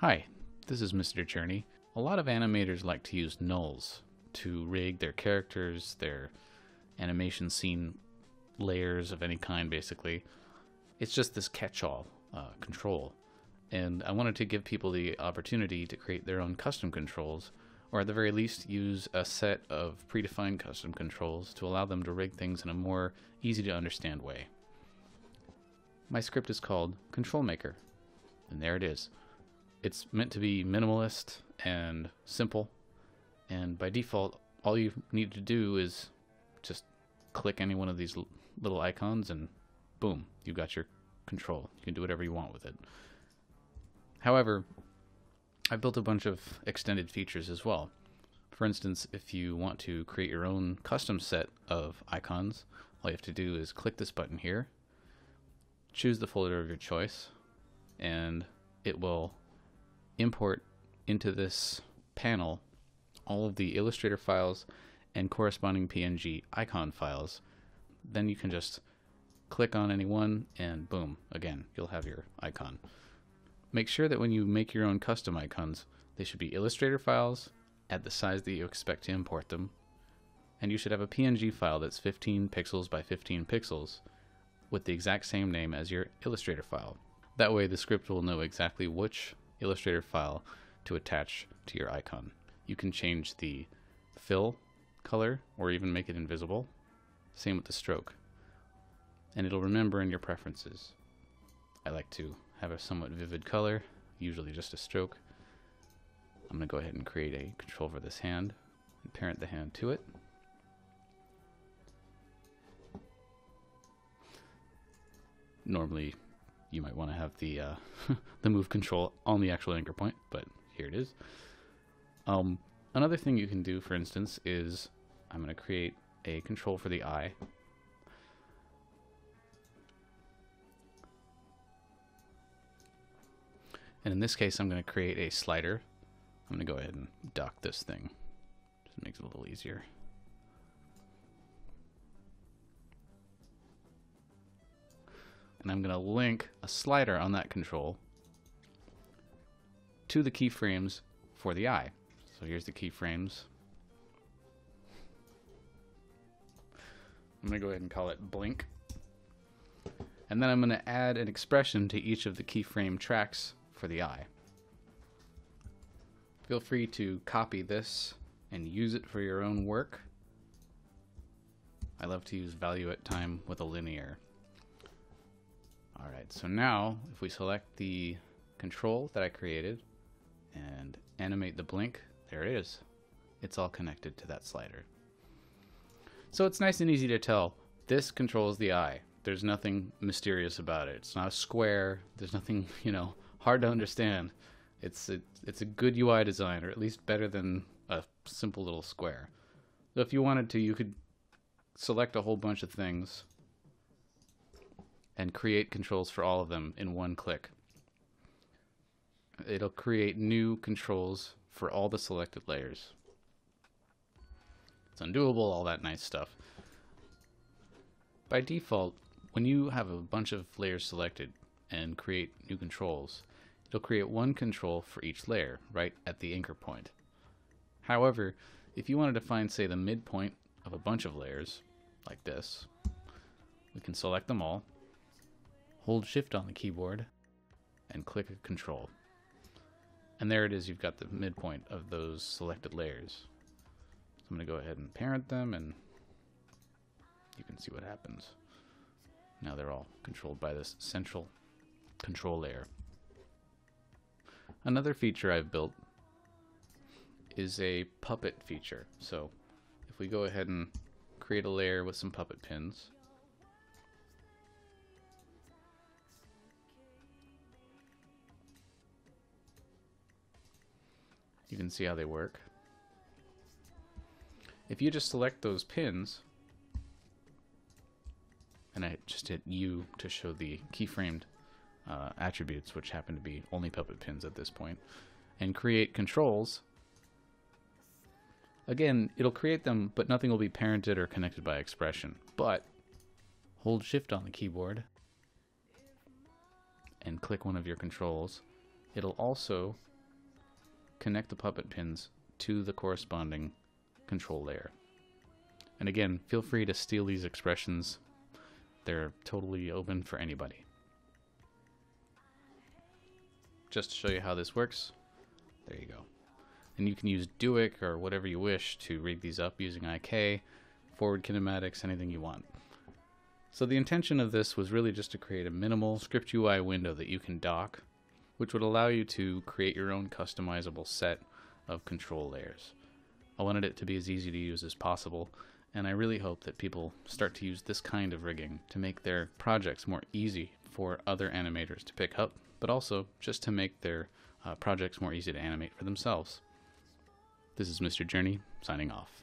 Hi, this is Mr. Journey. A lot of animators like to use nulls to rig their characters, their animation scene layers of any kind, basically. It's just this catch-all control. And I wanted to give people the opportunity to create their own custom controls, or at the very least use a set of predefined custom controls to allow them to rig things in a more easy to understand way. My script is called Control Maker, and there it is. It's meant to be minimalist and simple, and by default all you need to do is just click any one of these little icons and boom, you've got your control. You can do whatever you want with it. However, I've built a bunch of extended features as well. For instance, if you want to create your own custom set of icons, all you have to do is click this button here, choose the folder of your choice, and it will import into this panel all of the Illustrator files and corresponding PNG icon files. Then you can just click on any one and boom, again, you'll have your icon. Make sure that when you make your own custom icons, they should be Illustrator files at the size that you expect to import them, and you should have a PNG file that's 15 pixels by 15 pixels with the exact same name as your Illustrator file. That way the script will know exactly which Illustrator file to attach to your icon. You can change the fill color or even make it invisible. Same with the stroke. And it'll remember in your preferences. I like to have a somewhat vivid color, usually just a stroke. I'm going to go ahead and create a control for this hand and parent the hand to it. Normally you might want to have the the move control on the actual anchor point, but here it is. Another thing you can do, for instance, is I'm going to create a control for the eye. And in this case, I'm going to create a slider. I'm going to go ahead and dock this thing. Just makes it a little easier. And I'm going to link a slider on that control to the keyframes for the eye. So here's the keyframes. I'm going to go ahead and call it blink. And then I'm going to add an expression to each of the keyframe tracks for the eye. Feel free to copy this and use it for your own work. I love to use value at time with a linear. Alright, so now if we select the control that I created and animate the blink, there it is. It's all connected to that slider. So it's nice and easy to tell. This controls the eye. There's nothing mysterious about it. It's not a square. There's nothing, hard to understand. It's a good UI design, or at least better than a simple little square. So if you wanted to, you could select a whole bunch of things and create controls for all of them in one click. It'll create new controls for all the selected layers. It's undoable, all that nice stuff. By default, when you have a bunch of layers selected and create new controls, it'll create one control for each layer right at the anchor point. However, if you wanted to find, say, the midpoint of a bunch of layers, like this, we can select them all, hold Shift on the keyboard, and click a control. And there it is, you've got the midpoint of those selected layers. So I'm going to go ahead and parent them, and you can see what happens. Now they're all controlled by this central control layer. Another feature I've built is a puppet feature. So if we go ahead and create a layer with some puppet pins, you can see how they work. If you just select those pins, and I just hit U to show the keyframed attributes, which happen to be only puppet pins at this point, and create controls, again, it'll create them, but nothing will be parented or connected by expression. But hold Shift on the keyboard and click one of your controls. It'll also connect the puppet pins to the corresponding control layer. And again, feel free to steal these expressions. They're totally open for anybody. Just to show you how this works, there you go. And you can use Duick or whatever you wish to rig these up using IK, forward kinematics, anything you want. So the intention of this was really just to create a minimal script UI window that you can dock, which would allow you to create your own customizable set of control layers. I wanted it to be as easy to use as possible, and I really hope that people start to use this kind of rigging to make their projects more easy for other animators to pick up, but also just to make their projects more easy to animate for themselves. This is Mr. Journey, signing off.